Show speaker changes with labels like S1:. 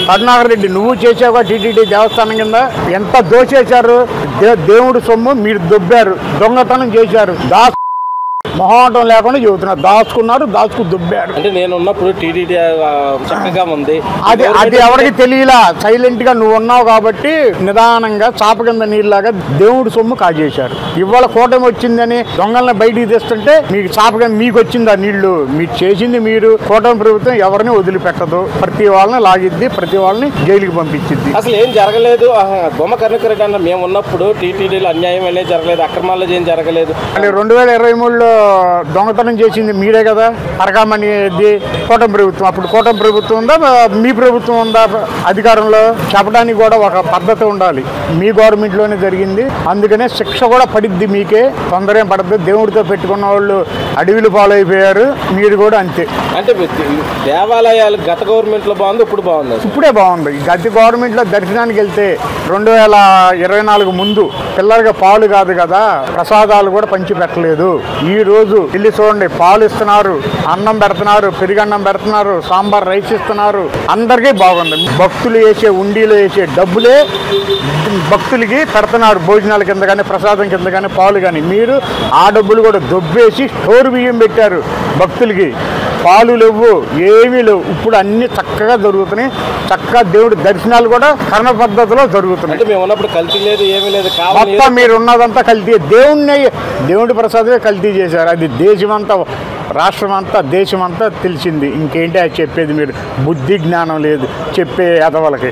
S1: కరుణాకర్ రెడ్డి నువ్వు చేసావుగా టీటీడీ దేవస్థానం కింద ఎంత దోచేశారు. దేవుడు సొమ్ము మీరు దొబ్బారు, దొంగతనం చేశారు. మొహమాటం లేకుండా చెబుతున్నారు. దాచుకు దుబ్బారు.
S2: అంటే నేను ఉన్నప్పుడు టీటీడీ చక్కగా ఉంది.
S1: అది ఎవరికి తెలియలా. సైలెంట్ గా నువ్వు ఉన్నావు కాబట్టి నిదానంగా చాప కింద నీళ్ళలాగా దేవుడు సొమ్ము కాజేశారు. ఇవాళ కూటమి వచ్చిందని దొంగల్ని బయటికి తెస్తుంటే మీకు చాప కింద మీకు వచ్చింది ఆ నీళ్లు. మీరు చేసింది మీరు. కూటమి ప్రభుత్వం ఎవరిని వదిలిపెట్టదు. ప్రతి వాళ్ళని లాగిద్ది, ప్రతి వాళ్ళని జైలుకి పంపించింది.
S2: అసలు ఏం జరగలేదు. బొమ్మ కరుణాకర్ రెడ్డి అన్న మేము ఉన్నప్పుడు టీటీడీలో అన్యాయం అనేది జరగలేదు, అక్రమాలు ఏం జరగలేదు.
S1: 2023లో దొంగతనం చేసింది మీరే కదా. అరకామణి కూటమి ప్రభుత్వం. అప్పుడు కూటమి ప్రభుత్వం ఉందా, మీ ప్రభుత్వం ఉందా అధికారంలో? చెప్పడానికి కూడా ఒక పద్ధతి ఉండాలి. మీ గవర్నమెంట్లోనే జరిగింది. అందుకనే శిక్ష కూడా పడిద్ది మీకే. తొందర ఏం పడుతుంది. దేవుడితో పెట్టుకున్న వాళ్ళు అడవిలు పాలైపోయారు. మీరు కూడా అంతే.
S2: అంటే దేవాలయాలు గత గవర్నమెంట్లో బాగుంది, ఇప్పుడు బాగుంది?
S1: ఇప్పుడే బాగుంది. గత గవర్నమెంట్లో దర్శనానికి వెళ్తే 2024 ముందు పిల్లలకి పాలు కాదు కదా, ప్రసాదాలు కూడా పంచి పెట్టలేదు. ఈ రోజు వెళ్ళి చూడండి, పాలు ఇస్తున్నారు, అన్నం పెడుతున్నారు, పెరుగన్నం పెడుతున్నారు, సాంబార్ రైస్ ఇస్తున్నారు. అందరికీ బాగుంది. భక్తులు వేసే ఉండిలో వేసే డబ్బులే భక్తులకి పెడుతున్నారు. భోజనాల కింద కానీ, ప్రసాదం కింద కానీ, పాలు కానీ. మీరు ఆ డబ్బులు కూడా దొబ్బేసి స్టోర్ బియ్యం పెట్టారు భక్తులకి. పాలు లేవు, ఏమీ లేవు. ఇప్పుడు అన్ని చక్కగా జరుగుతున్నాయి. చక్కగా దేవుడి దర్శనాలు కూడా కర్మ పద్ధతిలో జరుగుతున్నాయి.
S2: మేము ఉన్నప్పుడు కల్తీ లేదు, ఏమీ లేదు.
S1: మొత్తం మీరు ఉన్నదంతా కల్తీ. దేవుడి ప్రసాదమే కల్తీ చేశారు. అది దేశమంతా, రాష్ట్రం అంతా, దేశమంతా తెలిసింది. ఇంకేంటి అది చెప్పేది? మీరు బుద్ధి జ్ఞానం లేదు చెప్పే ఎదవలకి.